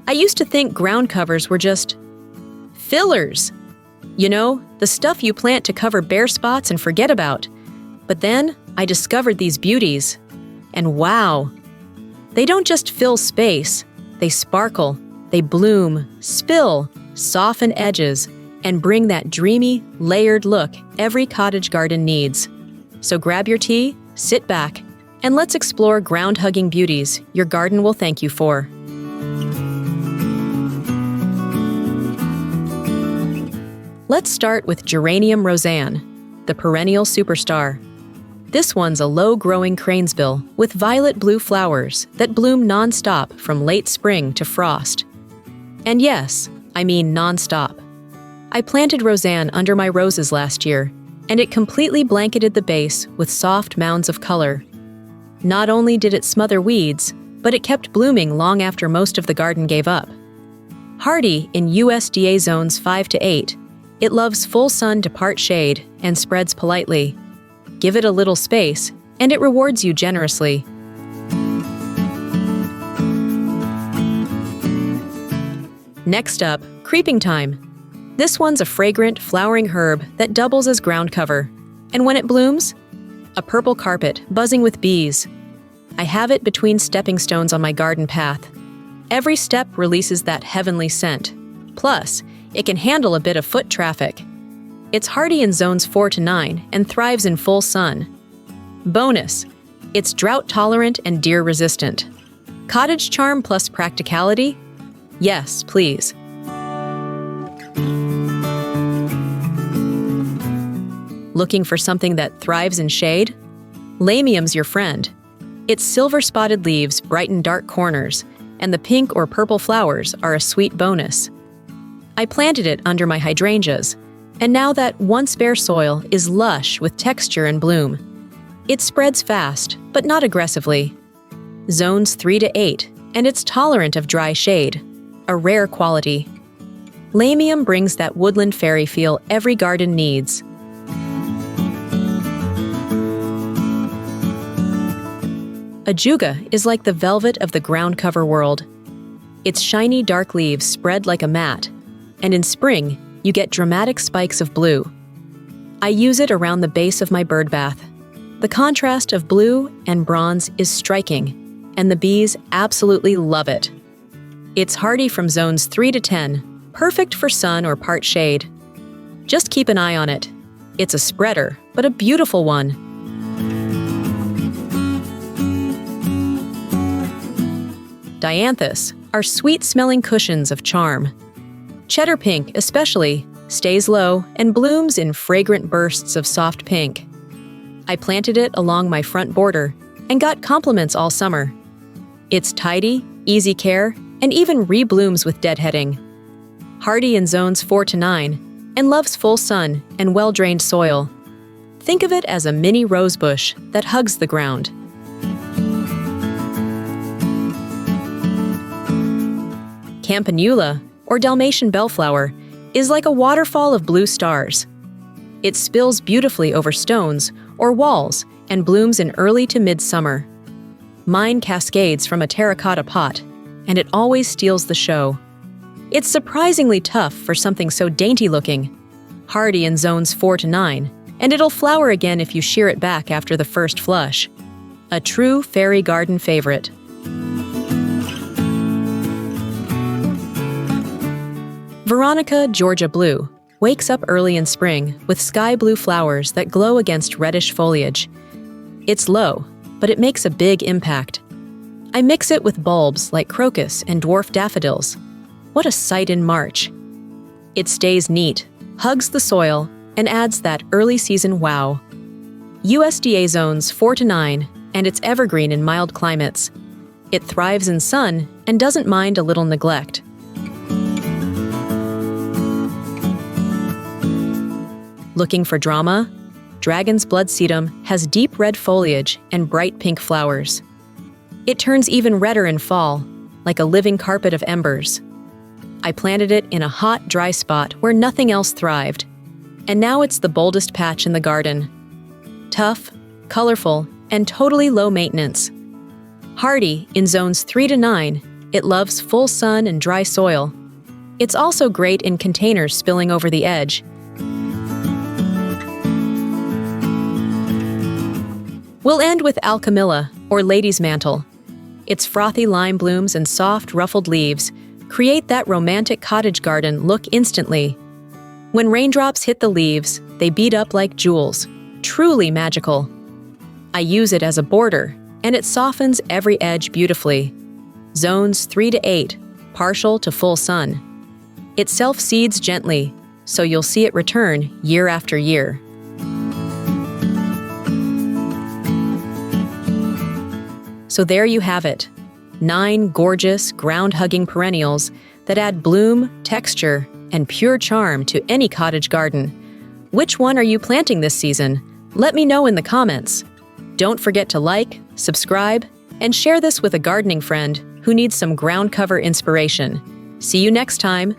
I used to think ground covers were just fillers. You know, the stuff you plant to cover bare spots and forget about. But then I discovered these beauties. And wow! They don't just fill space. They sparkle, they bloom, spill, soften edges, and bring that dreamy, layered look every cottage garden needs. So grab your tea, sit back, and let's explore ground-hugging beauties your garden will thank you for. Let's start with Geranium Rozanne, the perennial superstar. This one's a low-growing cranesbill with violet-blue flowers that bloom non-stop from late spring to frost. And yes, I mean non-stop. I planted Rozanne under my roses last year, and it completely blanketed the base with soft mounds of color. Not only did it smother weeds, but it kept blooming long after most of the garden gave up. Hardy in USDA zones 5 to 8, it loves full sun to part shade and spreads politely. Give it a little space, and it rewards you generously. Next up, creeping thyme. This one's a fragrant, flowering herb that doubles as ground cover. And when it blooms, a purple carpet buzzing with bees. I have it between stepping stones on my garden path. Every step releases that heavenly scent. Plus, it can handle a bit of foot traffic. It's hardy in zones 4 to 9 and thrives in full sun. Bonus, it's drought-tolerant and deer-resistant. Cottage charm plus practicality? Yes, please. Looking for something that thrives in shade? Lamium's your friend. Its silver-spotted leaves brighten dark corners, and the pink or purple flowers are a sweet bonus. I planted it under my hydrangeas, and now that once bare soil is lush with texture and bloom. It spreads fast, but not aggressively. Zones 3 to 8, and it's tolerant of dry shade, a rare quality. Lamium brings that woodland fairy feel every garden needs. Ajuga is like the velvet of the ground cover world. Its shiny dark leaves spread like a mat, and in spring, you get dramatic spikes of blue. I use it around the base of my bird bath. The contrast of blue and bronze is striking, and the bees absolutely love it. It's hardy from zones 3 to 10, perfect for sun or part shade. Just keep an eye on it. It's a spreader, but a beautiful one. Dianthus are sweet-smelling cushions of charm. Cheddar pink, especially, stays low and blooms in fragrant bursts of soft pink. I planted it along my front border and got compliments all summer. It's tidy, easy care, and even reblooms with deadheading. Hardy in zones 4 to 9 and loves full sun and well-drained soil. Think of it as a mini rosebush that hugs the ground. Campanula, or Dalmatian bellflower, is like a waterfall of blue stars. It spills beautifully over stones or walls and blooms in early to mid-summer. Mine cascades from a terracotta pot, and it always steals the show. It's surprisingly tough for something so dainty-looking. Hardy in zones 4 to 9, and it'll flower again if you shear it back after the first flush. A true fairy garden favorite. Veronica Georgia Blue wakes up early in spring with sky blue flowers that glow against reddish foliage. It's low, but it makes a big impact. I mix it with bulbs like crocus and dwarf daffodils. What a sight in March. It stays neat, hugs the soil, and adds that early season wow. USDA zones 4 to 9, and it's evergreen in mild climates. It thrives in sun and doesn't mind a little neglect. Looking for drama? Dragon's blood sedum has deep red foliage and bright pink flowers. It turns even redder in fall, like a living carpet of embers. I planted it in a hot, dry spot where nothing else thrived, and now it's the boldest patch in the garden. Tough, colorful, and totally low maintenance. Hardy in zones 3 to 9, It loves full sun and dry soil. It's also great in containers spilling over the edge. We'll end with Alchemilla, or lady's mantle. Its frothy lime blooms and soft, ruffled leaves create that romantic cottage garden look instantly. When raindrops hit the leaves, they beat up like jewels. Truly magical. I use it as a border, and it softens every edge beautifully. Zones 3 to 8, partial to full sun. It self-seeds gently, so you'll see it return year after year. So there you have it, 9 gorgeous, ground-hugging perennials that add bloom, texture, and pure charm to any cottage garden. Which one are you planting this season? Let me know in the comments. Don't forget to like, subscribe, and share this with a gardening friend who needs some ground cover inspiration. See you next time.